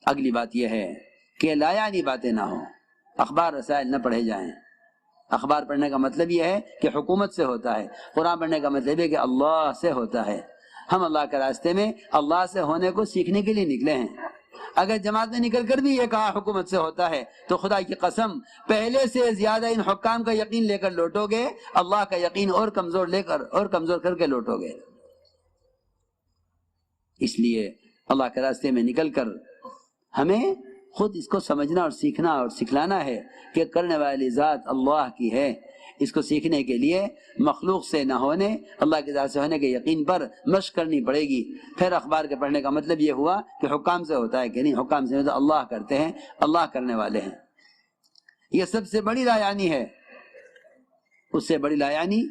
اگلی بات یہ ہے کہ لا یعنی باتیں نہ ہوں، اخبار رسائل نہ پڑھے جائیں۔ اخبار پڑھنے کا مطلب یہ ہے کہ حکومت سے ہوتا ہے، قرآن پڑھنے کا مطلب ہے کہ اللہ سے ہوتا ہے۔ ہم اللہ کے راستے میں اللہ سے ہونے کو سیکھنے کے لیے نکلے ہیں۔ اگر جماعت میں نکل کر بھی یہ کہا حکومت سے ہوتا ہے تو خدا کی قسم پہلے سے زیادہ ان حکام کا یقین لے کر لوٹو گے، اللہ کا یقین اور کمزور لے کر اور کمزور کر کے لوٹو گے۔ اس لیے اللہ کے راستے میں نکل کر ہمیں خود اس کو سمجھنا اور سیکھنا اور سکھلانا ہے کہ کرنے والی ذات اللہ کی ہے۔ اس کو سیکھنے کے لیے مخلوق سے نہ ہونے، اللہ کی ذات سے ہونے کے یقین پر مشق کرنی پڑے گی۔ پھر اخبار کے پڑھنے کا مطلب یہ ہوا کہ حکام سے ہوتا ہے کہ نہیں، حکام سے تو اللہ کرتے ہیں، اللہ کرنے والے ہیں۔ یہ سب سے بڑی لایعنی ہے۔ اس سے بڑی لایعنی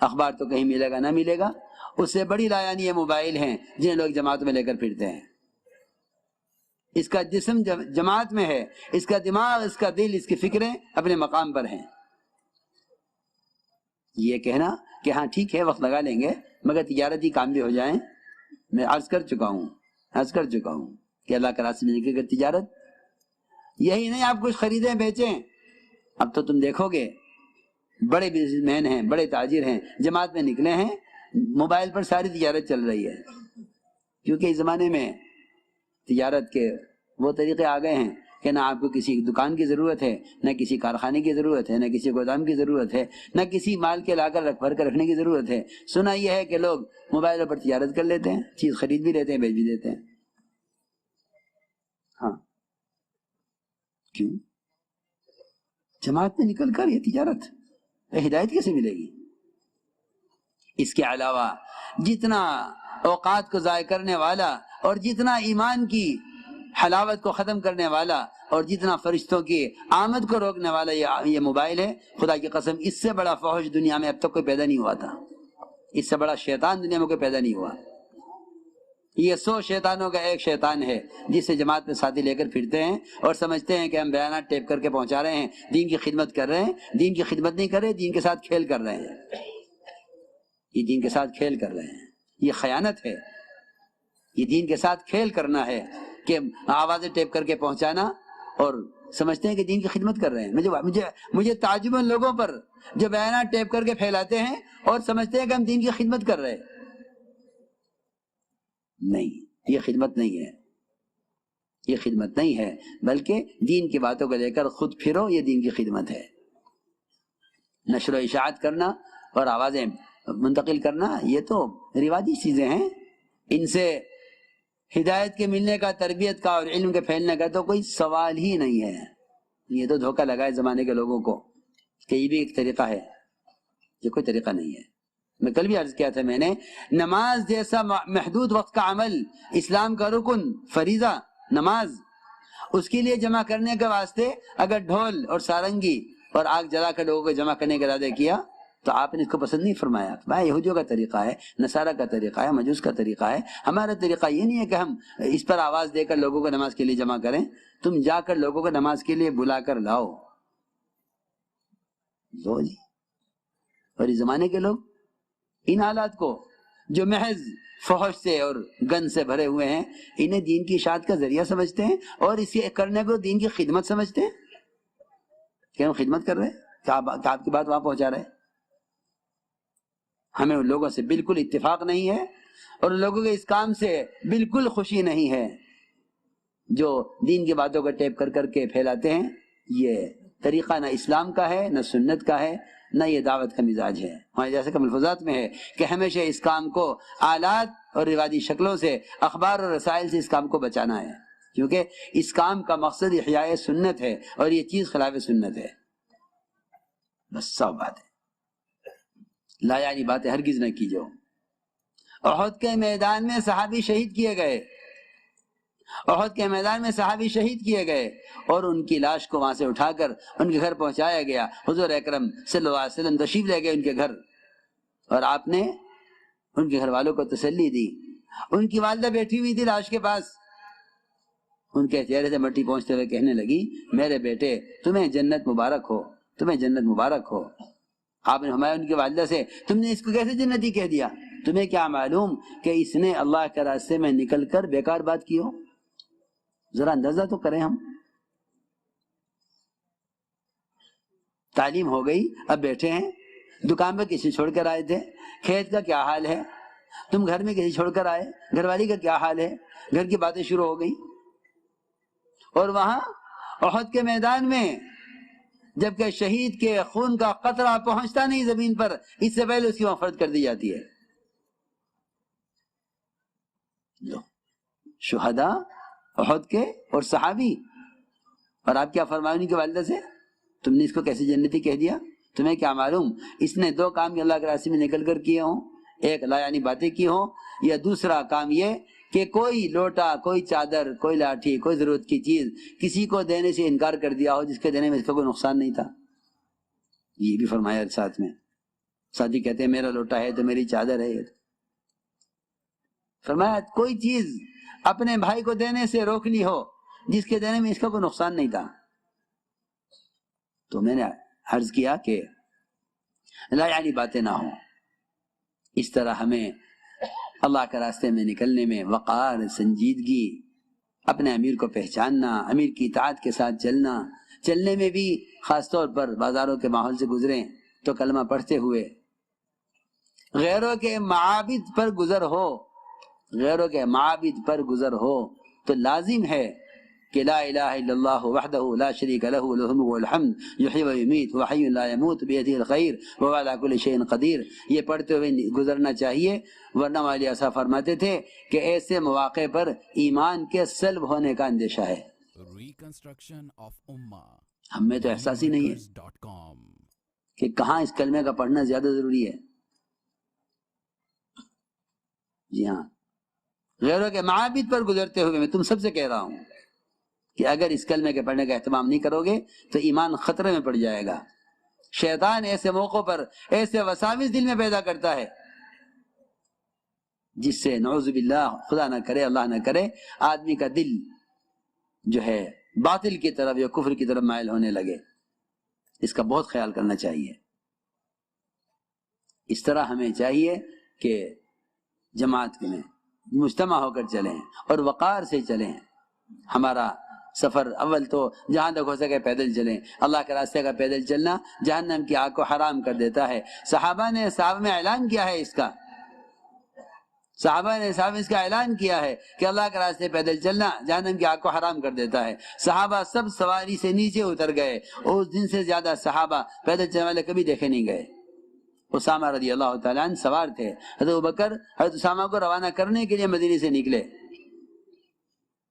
اخبار تو کہیں ملے گا نہ ملے گا، اس سے بڑی لایعنی یہ موبائل ہیں جنہیں لوگ جماعت میں لے کر پھرتے ہیں۔ اس کا جسم جماعت میں ہے، اس کا دماغ، اس کا دل، اس کی فکریں اپنے مقام پر ہیں۔ یہ کہنا کہ ہاں ٹھیک ہے وقت لگا لیں گے مگر تجارتی کام بھی ہو جائیں، میں عرض کر چکا ہوں کہ اللہ کا راستے میں نکل کر تجارت یہی نہیں، آپ کچھ خریدیں بیچیں۔ اب تو تم دیکھو گے بڑے بزنس مین ہیں، بڑے تاجر ہیں، جماعت میں نکلے ہیں، موبائل پر ساری تجارت چل رہی ہے، کیونکہ اس زمانے میں تجارت کے وہ طریقے آ گئے ہیں کہ نہ آپ کو کسی دکان کی ضرورت ہے، نہ کسی کارخانے کی ضرورت ہے، نہ کسی گودام کی ضرورت ہے، نہ کسی مال کے لا کر بھر کر رکھنے کی ضرورت ہے۔ سنا یہ ہے کہ لوگ موبائل پر تجارت کر لیتے ہیں، چیز خرید بھی لیتے ہیں، بیچ بھی دیتے ہیں۔ ہاں کیوں؟ جماعت میں نکل کر یہ تجارت ہدایت کیسے ملے گی؟ اس کے علاوہ جتنا اوقات کو ضائع کرنے والا اور جتنا ایمان کی حلاوت کو ختم کرنے والا اور جتنا فرشتوں کی آمد کو روکنے والا یہ موبائل ہے، خدا کی قسم اس سے بڑا فحش دنیا میں اب تک کوئی پیدا نہیں ہوا تھا، اس سے بڑا شیطان دنیا میں کوئی پیدا نہیں ہوا۔ یہ 100 شیطانوں کا ایک شیطان ہے جسے جماعت میں ساتھی لے کر پھرتے ہیں اور سمجھتے ہیں کہ ہم بیانات ٹیپ کر کے پہنچا رہے ہیں، دین کی خدمت کر رہے ہیں۔ دین کی خدمت نہیں کر رہے، دین کے ساتھ کھیل کر رہے ہیں۔ یہ دین کے ساتھ کھیل کر رہے ہیں، یہ خیانت ہے۔ یہ دین کے ساتھ کھیل کرنا ہے کہ آوازیں ٹیپ کر کے پہنچانا اور سمجھتے ہیں کہ دین کی خدمت کر رہے ہیں۔ مجھے تعجب ان لوگوں پر جو بیانات ٹیپ کر کے پھیلاتے ہیں اور سمجھتے ہیں کہ ہم دین کی خدمت کر رہے ہیں۔ نہیں، یہ خدمت نہیں ہے، یہ خدمت نہیں ہے، بلکہ دین کی باتوں کو لے کر خود پھرو، یہ دین کی خدمت ہے۔ نشر و اشاعت کرنا اور آوازیں منتقل کرنا یہ تو رواجی چیزیں ہیں، ان سے ہدایت کے ملنے کا، تربیت کا اور علم کے پھیلنے کا تو کوئی سوال ہی نہیں ہے۔ یہ تو دھوکہ لگا ہے زمانے کے لوگوں کو کہ یہ بھی ایک طریقہ ہے، یہ کوئی طریقہ نہیں ہے۔ میں کل بھی عرض کیا تھا میں نے، نماز جیسا محدود وقت کا عمل، اسلام کا رکن فریضہ نماز، اس کے لیے جمع کرنے کے واسطے اگر ڈھول اور سارنگی اور آگ جلا کر لوگوں کو جمع کرنے کا ارادہ کیا تو آپ نے اس کو پسند نہیں فرمایا۔ بھائی یہودیوں کا طریقہ ہے، نصارہ کا طریقہ ہے، مجوس کا طریقہ ہے، ہمارا طریقہ یہ نہیں ہے کہ ہم اس پر آواز دے کر لوگوں کو نماز کے لیے جمع کریں۔ تم جا کر لوگوں کو نماز کے لیے بلا کر لاؤ جی۔ اور اس زمانے کے لوگ ان حالات کو جو محض فحش سے اور گند سے بھرے ہوئے ہیں، انہیں دین کی اشاعت کا ذریعہ سمجھتے ہیں اور اسے کرنے کو دین کی خدمت سمجھتے ہیں کہ ہم خدمت کر رہے ہیں، کہ آپ کی بات وہاں پہنچا رہے ہیں۔ ہمیں ان لوگوں سے بالکل اتفاق نہیں ہے اور ان لوگوں کے اس کام سے بالکل خوشی نہیں ہے جو دین کی باتوں کو ٹیپ کر کر کے پھیلاتے ہیں۔ یہ طریقہ نہ اسلام کا ہے، نہ سنت کا ہے، نہ یہ دعوت کا مزاج ہے۔ ہمارے جیسے کہ ملفوظات میں ہے کہ ہمیشہ اس کام کو آلات اور رواجی شکلوں سے، اخبار اور رسائل سے اس کام کو بچانا ہے، کیونکہ اس کام کا مقصد احیاء سنت ہے اور یہ چیز خلاف سنت ہے۔ بس سب بات ہے، لا یعنی باتیں ہرگز نہ کیجو۔ احد کے میدان میں صحابی شہید کیے گئے، احد کے میدان میں صحابی شہید کیے گئے اور ان کی لاش کو وہاں سے اٹھا کر ان کے گھر پہنچایا گیا۔ حضور اکرم صلی اللہ علیہ وسلم تشریف لے گئے ان کے گھر اور آپ نے ان کے گھر والوں کو تسلی دی۔ ان کی والدہ بیٹھی ہوئی تھی لاش کے پاس، ان کے چہرے سے مٹی پہنچتے ہوئے کہنے لگی، میرے بیٹے تمہیں جنت مبارک ہو، تمہیں جنت مبارک ہو۔ آپ نے فرمایا ان کی والدہ سے، تم نے اس کو کیسے جنتی کہہ دیا؟ تمہیں کیا معلوم کہ اس نے اللہ کے راستے میں نکل کر بیکار بات کی ہو؟ ذرا اندازہ تو کریں ہم. تعلیم ہو گئی، اب بیٹھے ہیں، دکان پہ کسی چھوڑ کر آئے تھے، کھیت کا کیا حال ہے، تم گھر میں کسی چھوڑ کر آئے، گھر والی کا کیا حال ہے، گھر کی باتیں شروع ہو گئی. اور وہاں احد کے میدان میں جبکہ شہید کے خون کا قطرہ پہنچتا نہیں زمین پر، اس سے پہلے اس کی مغفرت کر دی جاتی ہے. شہداء احد کے اور صحابی، اور آپ کیا فرمائیں ان کی والدہ سے؟ تم نے اس کو کیسے جنتی کہہ دیا؟ تمہیں کیا معلوم اس نے دو کام اللہ کے راستے میں نکل کر کیے ہوں، ایک لا یعنی باتیں کی ہوں، یا دوسرا کام یہ کہ کوئی لوٹا، کوئی چادر، کوئی لاٹھی، کوئی ضرورت کی چیز کسی کو دینے سے انکار کر دیا ہو جس کے دینے میں اس کا کوئی نقصان نہیں تھا. یہ بھی فرمایا ساتھ میں. ساتھی کہتے ہیں میرا لوٹا ہے تو میری چادر ہے. فرمایا کوئی چیز اپنے بھائی کو دینے سے روک لی ہو جس کے دینے میں اس کا کوئی نقصان نہیں تھا. تو میں نے عرض کیا کہ لا یعنی باتیں نہ ہوں. اس طرح ہمیں اللہ کے راستے میں نکلنے میں وقار، سنجیدگی، اپنے امیر کو پہچاننا، امیر کی اطاعت کے ساتھ چلنا، چلنے میں بھی خاص طور پر بازاروں کے ماحول سے گزریں تو کلمہ پڑھتے ہوئے غیروں کے معابد پر گزر ہو، غیروں کے معابد پر گزر ہو تو لازم ہے کہ لا الہ الا اللہ وحدہ لا شریک لہ لہ الملک والحمد یحیی و یمیت وحی لا یموت بیدہ الخیر وهو علی کل شیء قدیر. یہ پڑھتے ہوئے گزرنا چاہیے، ورنہ والی ایسا فرماتے تھے کہ ایسے مواقع پر ایمان کے سلب ہونے کا اندیشہ ہے. ہم میں تو احساس ہی نہیں ہے کہ کہاں اس کلمے کا پڑھنا زیادہ ضروری ہے. جی ہاں، غیروں کے معابد پر گزرتے ہوئے میں تم سب سے کہہ رہا ہوں کہ اگر اس کلمے کے پڑھنے کا اہتمام نہیں کرو گے تو ایمان خطرے میں پڑ جائے گا. شیطان ایسے موقعوں پر ایسے وساوس دل میں پیدا کرتا ہے جس سے نعوذ باللہ، خدا نہ کرے، اللہ نہ کرے، آدمی کا دل جو ہے باطل کی طرف یا کفر کی طرف مائل ہونے لگے. اس کا بہت خیال کرنا چاہیے. اس طرح ہمیں چاہیے کہ جماعت میں مجتمع ہو کر چلیں اور وقار سے چلیں. ہمارا سفر اول تو جہاں تک ہو سکے پیدل چلیں. اللہ کے راستے کا پیدل چلنا جہنم کی آگ کو حرام کر دیتا ہے. صحابہ نے صحابہ میں اعلان کیا ہے اس کا، صحابہ نے اس کا اعلان کیا ہے کہ اللہ کے راستے پیدل چلنا جہنم کی آگ کو حرام کر دیتا ہے. صحابہ سب سواری سے نیچے اتر گئے، اور اس دن سے زیادہ صحابہ پیدل چلنے والے کبھی دیکھے نہیں گئے. اسامہ رضی اللہ تعالیٰ عنہ سوار تھے، حضرت ابوبکر حضرت اسامہ کو روانہ کرنے کے لیے مدینے سے نکلے.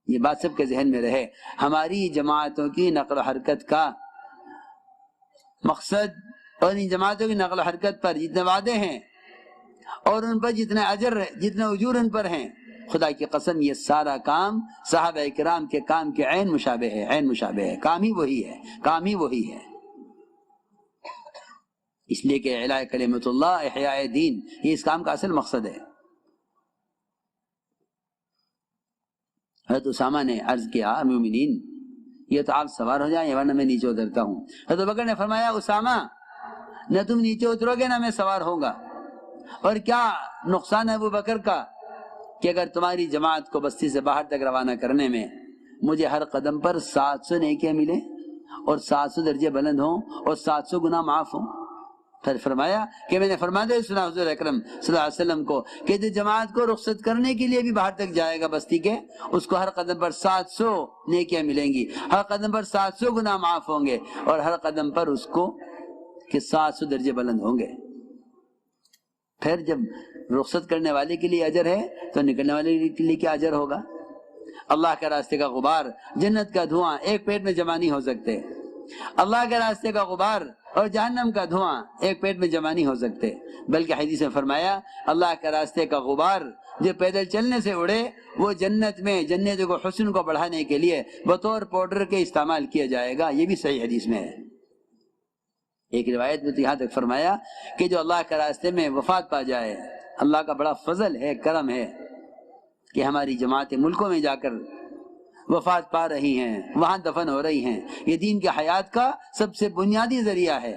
یہ بات سب کے ذہن میں رہے. ہماری جماعتوں کی نقل و حرکت کا مقصد اور ان جماعتوں کی نقل و حرکت پر جتنے وعدے ہیں اور ان پر جتنے اجر، جتنے اجور ان پر ہیں، خدا کی قسم یہ سارا کام صحابہ کرام کے کام کے عین مشابہ ہے، عین مشابہ ہے. کام ہی وہی ہے، کام ہی وہی ہے. اس لیے کہ اعلاء کلمۃ اللہ، احیاء دین، یہ اس کام کا اصل مقصد ہے. حضرت اسامہ نے عرض کیا مومنین یہ تو آپ سوار ہو جائیں ورنہ میں نیچے اترتا ہوں. حضرت بکر نے فرمایا اسامہ نہ تم نیچے اترو گے نہ میں سوار ہوں گا. اور کیا نقصان ہے ابو بکر کا کہ اگر تمہاری جماعت کو بستی سے باہر تک روانہ کرنے میں مجھے ہر قدم پر 700 نیکیاں ملیں اور 700 درجے بلند ہوں اور 700 گناہ معاف ہوں. پھر فرمایا کہ میں نے فرمایا سنا حضور اکرم صلی اللہ علیہ وسلم کو کہ جو جماعت کو رخصت کرنے کے لیے بھی باہر تک جائے گا بستی کے، اس کو ہر قدم پر 700 نیکیاں ملیں گی، ہر قدم پر 700 گناہ معاف ہوں گے، اور ہر قدم پر اس کو کہ 700 درجے بلند ہوں گے. پھر جب رخصت کرنے والے کے لیے اجر ہے تو نکلنے والے کے لیے کیا اجر ہوگا؟ اللہ کے راستے کا غبار، جنت کا دھواں ایک پیٹ میں جمع نہیں ہو سکتے. اللہ کے راستے کا غبار اور جہنم کا دھواں ایک پیٹ میں جمع نہیں ہو سکتے. بلکہ حدیث میں فرمایا اللہ کے راستے کا غبار جو پیدل چلنے سے اڑے وہ جنت میں جنت کو حسن کو بڑھانے کے لیے بطور پاؤڈر کے استعمال کیا جائے گا. یہ بھی صحیح حدیث میں ہے. ایک روایت میں تو یہاں تک فرمایا کہ جو اللہ کے راستے میں وفات پا جائے، اللہ کا بڑا فضل ہے، کرم ہے کہ ہماری جماعتیں ملکوں میں جا کر وفات پا رہی ہیں، وہاں دفن ہو رہی ہیں. یہ دین کی حیات کا سب سے بنیادی ذریعہ ہے.